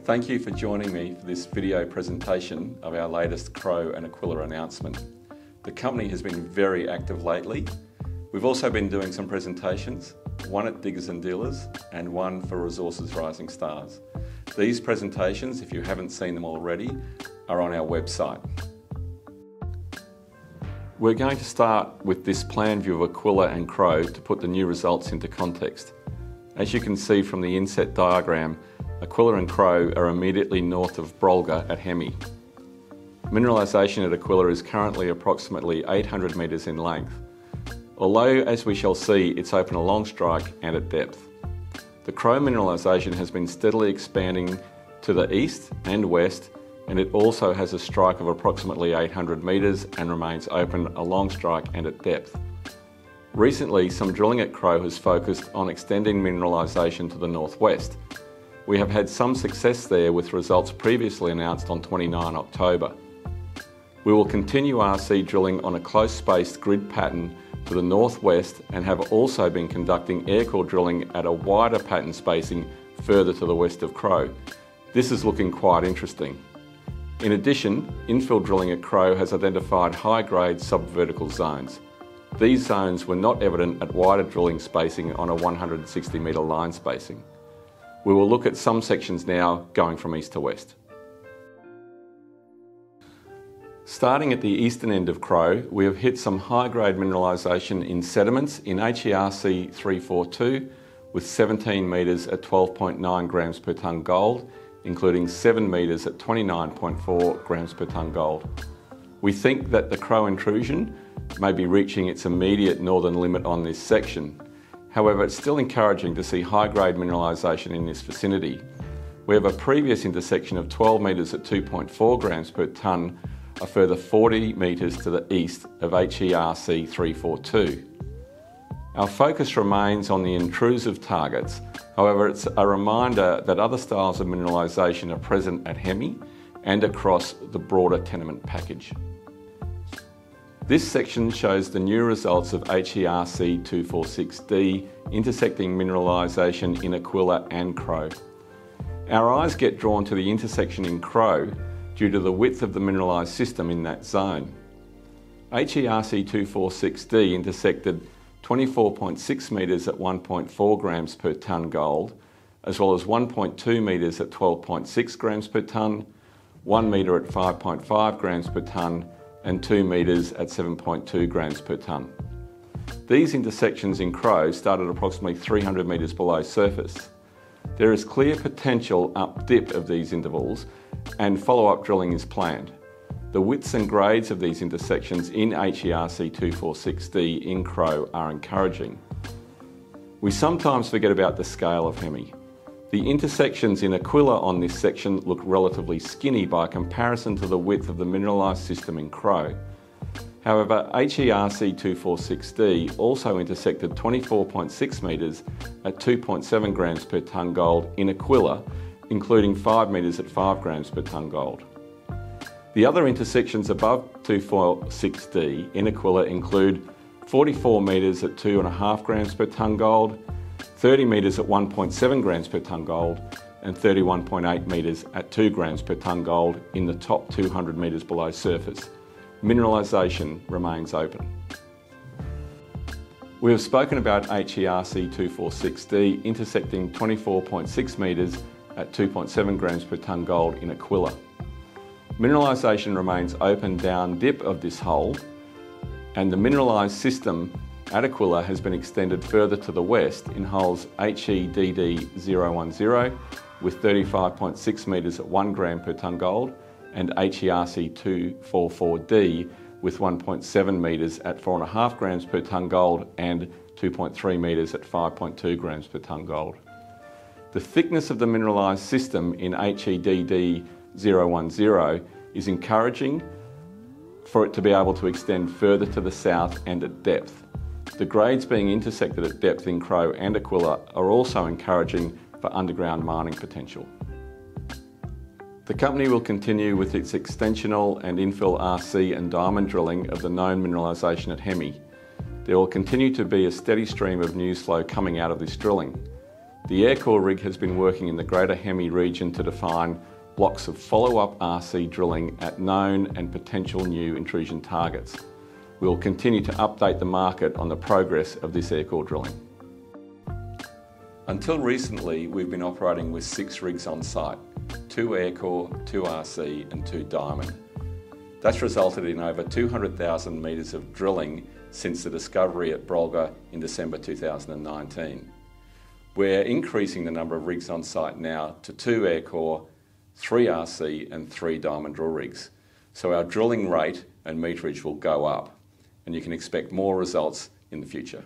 Thank you for joining me for this video presentation of our latest Crow and Aquila announcement. The company has been very active lately. We've also been doing some presentations, one at Diggers and Dealers and one for Resources Rising Stars. These presentations, if you haven't seen them already, are on our website. We're going to start with this plan view of Aquila and Crow to put the new results into context. As you can see from the inset diagram, Aquila and Crow are immediately north of Brolga at Hemi. Mineralisation at Aquila is currently approximately 800 metres in length, although as we shall see it's open along strike and at depth. The Crow mineralisation has been steadily expanding to the east and west, and it also has a strike of approximately 800 metres and remains open along strike and at depth. Recently, some drilling at Crow has focused on extending mineralisation to the northwest. We have had some success there with results previously announced on 29 October. We will continue RC drilling on a close-spaced grid pattern to the northwest and have also been conducting aircore drilling at a wider pattern spacing further to the west of Crow. This is looking quite interesting. In addition, infill drilling at Crow has identified high-grade subvertical zones. These zones were not evident at wider drilling spacing on a 160 metre line spacing. We will look at some sections now going from east to west. Starting at the eastern end of Crow, we have hit some high-grade mineralisation in sediments in HERC 342 with 17 metres at 12.9 grams per tonne gold, including 7 metres at 29.4 grams per tonne gold. We think that the Crow intrusion may be reaching its immediate northern limit on this section. However, it's still encouraging to see high-grade mineralisation in this vicinity. We have a previous intersection of 12 metres at 2.4 grams per tonne, a further 40 metres to the east of HERC 342. Our focus remains on the intrusive targets. However, it's a reminder that other styles of mineralisation are present at Hemi and across the broader tenement package. This section shows the new results of HERC 246D intersecting mineralisation in Aquila and Crow. Our eyes get drawn to the intersection in Crow due to the width of the mineralised system in that zone. HERC 246D intersected 24.6 metres at 1.4 grams per tonne gold, as well as 1.2 metres at 12.6 grams per tonne, 1 metre at 5.5 grams per tonne, and 2 metres at 7.2 grams per tonne. These intersections in Crow started approximately 300 metres below surface. There is clear potential up dip of these intervals and follow-up drilling is planned. The widths and grades of these intersections in HERC 246D in Crow are encouraging. We sometimes forget about the scale of Hemi. The intersections in Aquila on this section look relatively skinny by comparison to the width of the mineralised system in Crow. However, HERC 246D also intersected 24.6 metres at 2.7 grams per tonne gold in Aquila, including 5 metres at 5 grams per tonne gold. The other intersections above 246D in Aquila include 44 metres at 2.5 grams per tonne gold, 30 metres at 1.7 grams per tonne gold, and 31.8 metres at 2 grams per tonne gold in the top 200 metres below surface. Mineralisation remains open. We have spoken about HERC 246D intersecting 24.6 metres at 2.7 grams per tonne gold in Aquila. Mineralisation remains open down dip of this hole, and the mineralised system at Aquila has been extended further to the west in holes HEDD010 with 35.6 metres at 1 gram per tonne gold and HERC 244D with 1.7 metres at 4.5 grams per tonne gold and 2.3 metres at 5.2 grams per tonne gold. The thickness of the mineralised system in HEDD010 is encouraging for it to be able to extend further to the south and at depth. The grades being intersected at depth in Crow and Aquila are also encouraging for underground mining potential. The company will continue with its extensional and infill RC and diamond drilling of the known mineralisation at Hemi. There will continue to be a steady stream of news flow coming out of this drilling. The aircore rig has been working in the greater Hemi region to define blocks of follow-up RC drilling at known and potential new intrusion targets. We will continue to update the market on the progress of this aircore drilling. Until recently, we've been operating with 6 rigs on site, 2 aircore, 2 RC and 2 diamond. That's resulted in over 200,000 metres of drilling since the discovery at Brolga in December 2019. We're increasing the number of rigs on site now to 2 aircore, 3 RC and 3 diamond drill rigs. So our drilling rate and meterage will go up, and you can expect more results in the future.